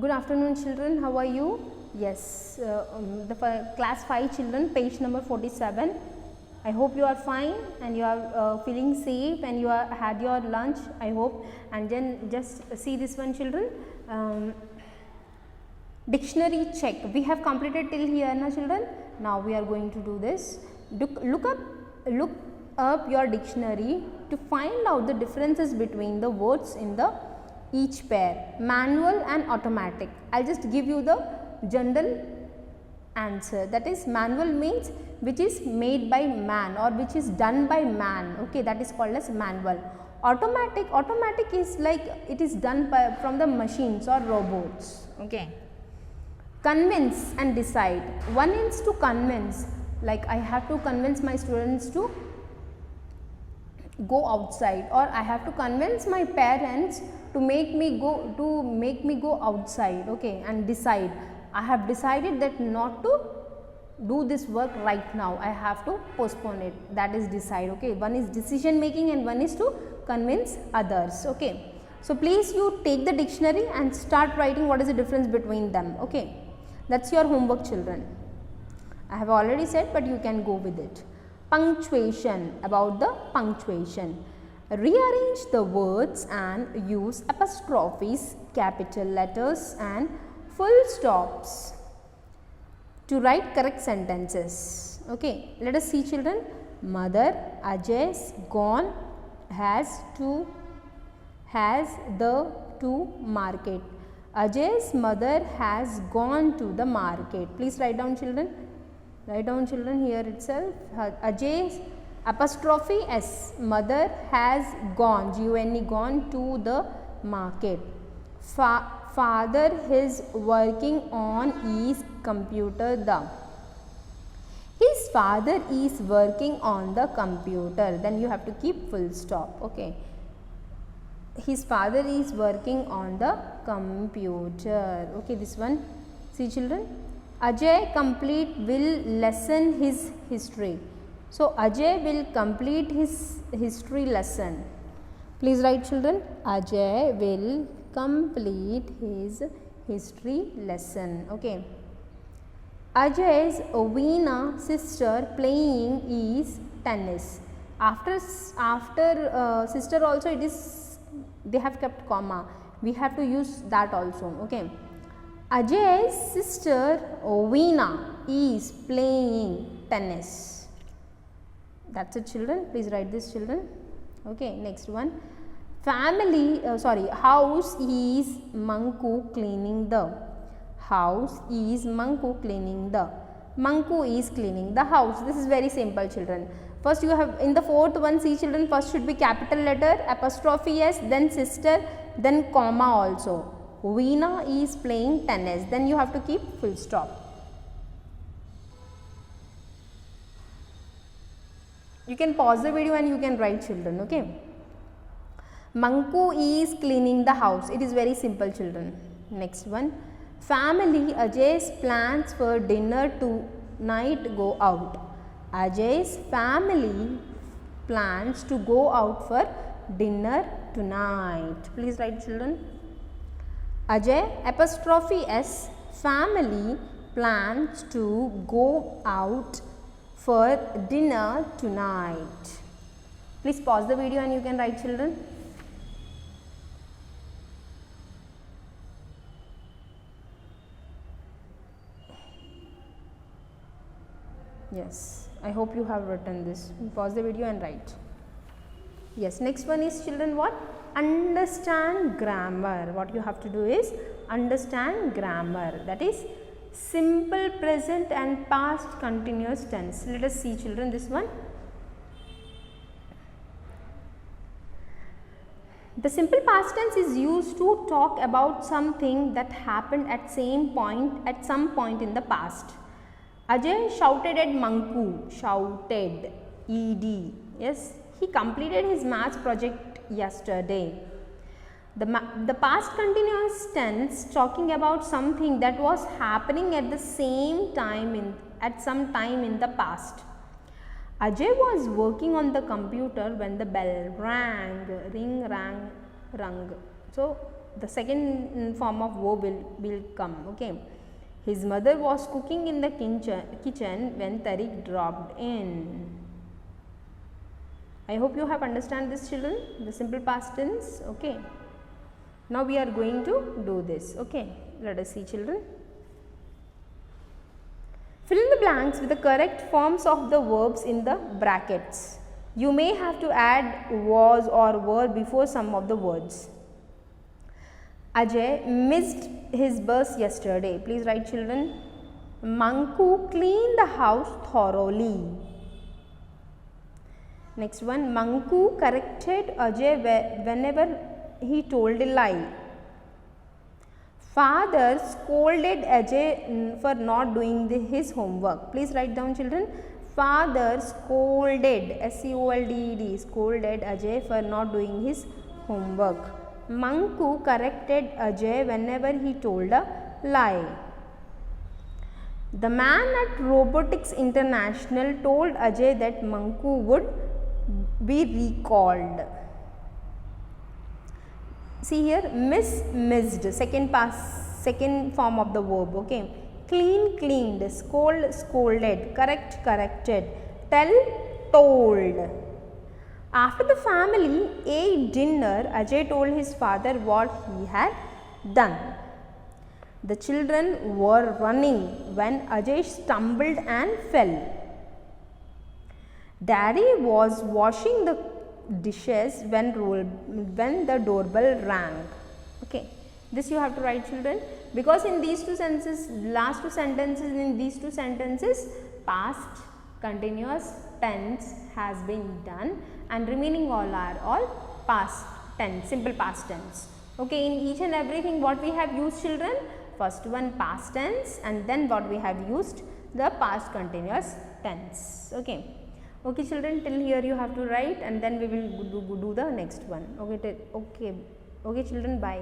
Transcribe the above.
Good afternoon children, how are you? Yes, the class 5 children, page number 47. I hope you are fine and you are feeling safe and you are had your lunch, I hope. And then just see this one children, dictionary check. We have completed till here na children. Now we are going to do this. Look up your dictionary to find out the differences between the words in the each pair, manual and automatic. I'll just give you the general answer, that is manual means which is made by man or which is done by man, okay, that is called as manual. Automatic is like it is done by from the machines or robots, okay. Convince and decide, one is to convince, like I have to convince my students to go outside, or I have to convince my parents to make me go outside, okay. And decide, I have decided that not to do this work right now, I have to postpone it, that is decide, okay. One is decision making and one is to convince others, okay. So please you take the dictionary and start writing what is the difference between them, okay. That's your homework children. I have already said, but you can go with it. Punctuation, about the punctuation. Rearrange the words and use apostrophes, capital letters and full stops to write correct sentences. Okay, let us see children. Mother, Ajay's gone, has the to market. Ajay's mother has gone to the market. Please write down children. Write down children here itself. Ajay's apostrophe s, mother has gone, G-O-N-E, gone to the market. Father is working on his computer. His father is working on the computer. Then you have to keep full stop, okay. His father is working on the computer, okay. This one, see children. Ajay will lessen his history. So Ajay will complete his history lesson. Please write children. Ajay will complete his history lesson, okay. Ajay's Veena sister playing is tennis. After sister also it is, they have kept comma, we have to use that also, okay. Ajay's sister Veena is playing tennis. That's it children, please write this children, okay. Next one, house is Manku cleaning the. House is Manku cleaning the. Manku is cleaning the house. This is very simple children. First you have in the fourth one, see children, first should be capital letter, apostrophe s, then sister, then comma also. Veena is playing tennis, then you have to keep full stop. You can pause the video and you can write children, okay. Manku is cleaning the house. It is very simple children. Next one, family, Ajay's plans for dinner tonight go out. Ajay's family plans to go out for dinner tonight. Please write children. Ajay apostrophe s, family plans to go out for dinner tonight. Please pause the video and you can write children. Yes, I hope you have written this. Pause the video and write. Yes, next one is children what? Understand grammar. What you have to do is understand grammar, that is simple present and past continuous tense. Let us see children this one. The simple past tense is used to talk about something that happened at some point in the past. Ajay shouted at Manku, shouted, ed, yes, he completed his maths project yesterday. The past continuous tense talking about something that was happening at the same time at some time in the past. Ajay was working on the computer when the bell rang, ring, rang, rung. So the second form of verb will come. Okay. His mother was cooking in the kitchen when Tariq dropped in. I hope you have understand this, children, the simple past tense. Okay. Now we are going to do this. Okay. Let us see, children. Fill in the blanks with the correct forms of the verbs in the brackets. You may have to add was or were before some of the words. Ajay missed his bus yesterday. Please write, children. Manku cleaned the house thoroughly. Next one, Manku corrected Ajay whenever he told a lie. Father scolded Ajay for not doing his homework. Please write down, children. Father scolded, S-C-O-L-D-E-D, scolded Ajay for not doing his homework. Manku corrected Ajay whenever he told a lie. The man at Robotics International told Ajay that Manku would be recalled. See here, missed, second form of the verb. Okay. Clean, cleaned, scold, scolded, correct, corrected, tell, told. After the family ate dinner, Ajay told his father what he had done. The children were running when Ajay stumbled and fell. Daddy was washing the dishes when the doorbell rang. Okay, this you have to write, children, because in these two sentences, last two sentences, in these two sentences, past continuous tense has been done and remaining all are all past tense, simple past tense. Okay, in each and everything what we have used, children, first one past tense and then what we have used, the past continuous tense. Okay. Okay, children, till here you have to write and then we will do the next one. Okay, okay, children, bye.